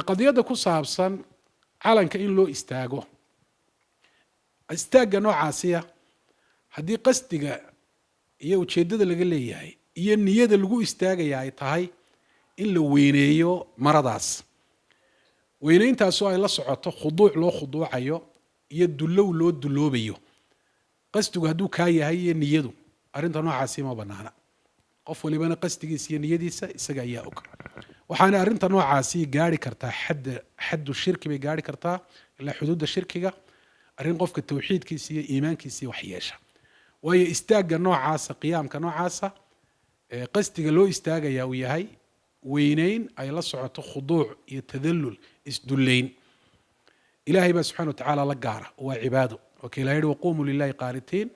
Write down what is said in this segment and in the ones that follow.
qadiyada ku saabsan calanka in loo istaago istaaga noocaasiya haddii qasdiga iyo ujeedada laga leeyahay iyo niyada lagu istaagaya ay tahay in la weyneeyo maradaas weyneyntaasoo ay la socoto khuduuc loo khuduucayo iyo dulow loo duloobayo qasdigu hadduu kaa yahay iyo niyadu arrinta noocaasi ma banaana qof walibana qasdigiisa iyo niyadiisa isaga ayaa og waxaana arrinta noocaasi gaari kartaa xaddu shirki bay gaari kartaa ilaa xuduudda shirkiga arrin qofka tawxiidkiisa iyo iimaankiisa wax yeesha waayo istaaga noocaasa qiyaamka noocaasa qasdiga loo istaagaya uu yahay weyneyn ay la socoto khuduuc iyo tadallul isdullayn ilaahay baa subxana wa tacaala la gaara waa cibaado waa ka ilaha yihi waquumuu lilahi qaanitiin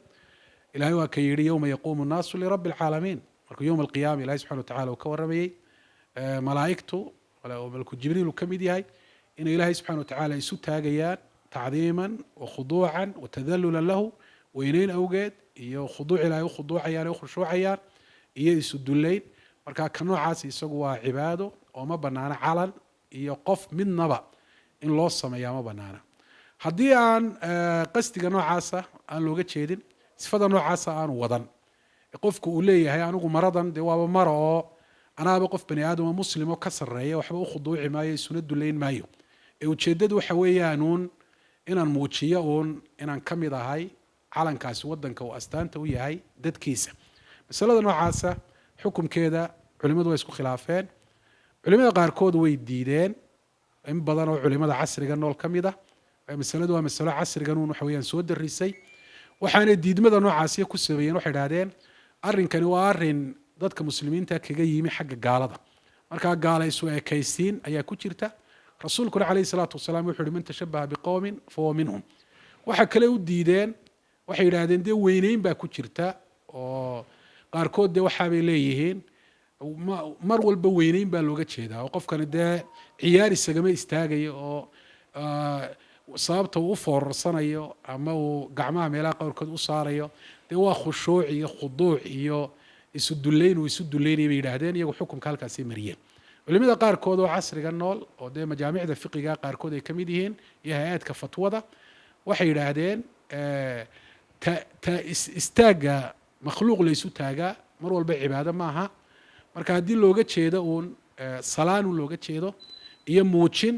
ilahay waa ka yidhi yowma yaquumu nnaasu lirabbi alcaalamiin markuu yowma alqiyaama ilahay subxana wa tacala uu ka warramayey malaa'igtu malku jibriil uu ka mid yahay inay ilaahay subxana wa tacaala isu taagayaan tacdiiman wa khuduucan wa tadalulan lahu weyneyn awgeed iyo khuduuc ilaahay u khuduucayaan u khushuucayaan iyo isu dullayn marka ka noocaas isagu waa cibaado oo ma banaana calan iyo qof midnaba in loo sameeyaa ma banaana haddii aan qasdiga noocaasa aan looga jeedin sifada noocaasa aanu wadan qofku uu leeyahay anigu maradan dee waaba mara oo anaaba qof bani aadama muslim oo ka sarreeya waxba u khuduuci maayo isuna dullayn maayo ujeedadu waxa weeyaanuun inaan muujiyo uun inaan ka mid ahay calankaasi waddanka uu astaanta u yahay dadkiisa masalada noocaasa xukunkeeda culimmadu way isku khilaafeen culimada qaarkood way diideen in badan oo culimada casriga nool ka mid ah masaladu waa masalo casrigan uun waxa weeyaan soo darisay waxaana diidmada noocaasiya ku sameeyeen waxay idhahdeen arrinkani waa arrin dadka muslimiinta kaga yimi xagga gaalada markaa gaala isu ekaysiin ayaa ku jirta rasuulkuna calayhi salaatu wasalaam wuxuu yihi man tashabaha biqowmin fahuwa minhum waxa kale u diideen waxay yidhaahdeen dee weyneyn baa ku jirta oo qaarkood dee waxaabay leeyihiin mar walba weyneyn baa looga jeedaa oo qofkani dee ciyaar isagama istaagayo oo sababta uu u foorarsanayo ama uu gacmaha meelaha qaarkood u saarayo dee waa khushuuc iyo khuduuc iyo isu dullayn uu isu dullaynaya bay yidhaahdeen iyagu xukunka halkaasay mariyeen culimada qaarkood oo casriga nool oo dee majaamicda fiqiga qaarkood ay ka mid yihiin iyo hay-aadka fatwada waxay yidhaahdeen istaagga makhluuq laysu taagaa mar walba cibaado maaha marka haddii looga jeedo uun salaan uun looga jeedo iyo muujin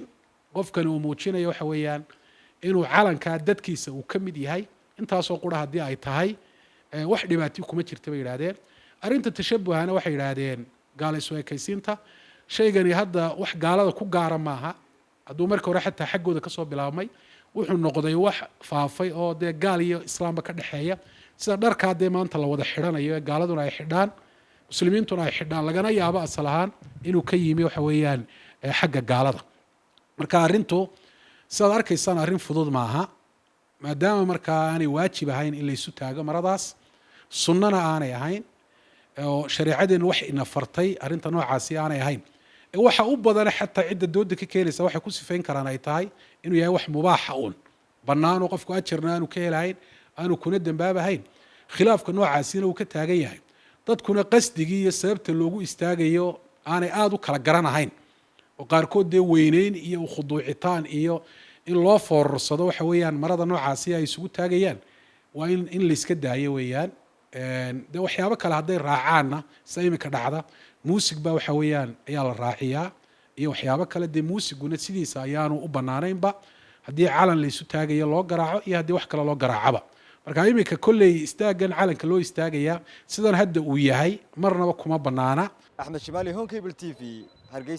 qofkani uu muujinayo waxa weeyaan inuu calankaa dadkiisa uu ka mid yahay intaasoo qura haddii ay tahay wax dhibaati kuma jirta bay yidhahdeen arrinta tashabuhana waxay yidhaahdeen gaala isu ekaysiinta shaygani hadda wax gaalada ku gaara maaha hadduu marka hore xataa xaggooda kasoo bilaabmay wuxuu noqday wax faafay oo dee gaal iyo islaamba ka dhexeeya sida dharkaa dee maanta la wada xidhanayo ee gaaladuna ay xidhaan muslimiintuna ay xidhaan lagana yaabo asal ahaan inuu ka yimi waxa weeyaan xagga gaalada marka arrintu sidaad arkaysaan arrin fudud maaha maadaama markaa aanay waajib ahayn in laysu taago maradaas sunnana aanay ahayn oo shareecadeennu wax ina fartay arrinta noocaasi aanay ahayn waxa u badana xataa cidda dooda ka keenaysa waxay ku sifayn karaan ay tahay inuu yahay wax mubaaxa uun bannaan oo qofku ajarna aanu ka helahayn aanu kuna dembaabahayn khilaafka noocaasina uu ka taagan yahay dadkuna qasdigii iyo sababta loogu istaagayo aanay aada u kala garanahayn oo qaarkood dee weyneyn iyo khuduucitaan iyo in loo foorarsado waxa weeyaan marada noocaasi ay isugu taagayaan waa in layska daayo weeyaan dee waxyaabo kale hadday raacaanna sida imika dhacda muusig baa waxa weeyaan ayaa la raaciyaa iyo waxyaabo kale dee muusiguna sidiisa ayaanu u banaanaynba haddii calan laysu taagayo loo garaaco iyo haddii wax kale loo garaacaba marka imika kolley istaagan calanka loo istaagayaa sidan hadda uu yahay marnaba kuma banaana axmed shimaali hon cable t v hargeysa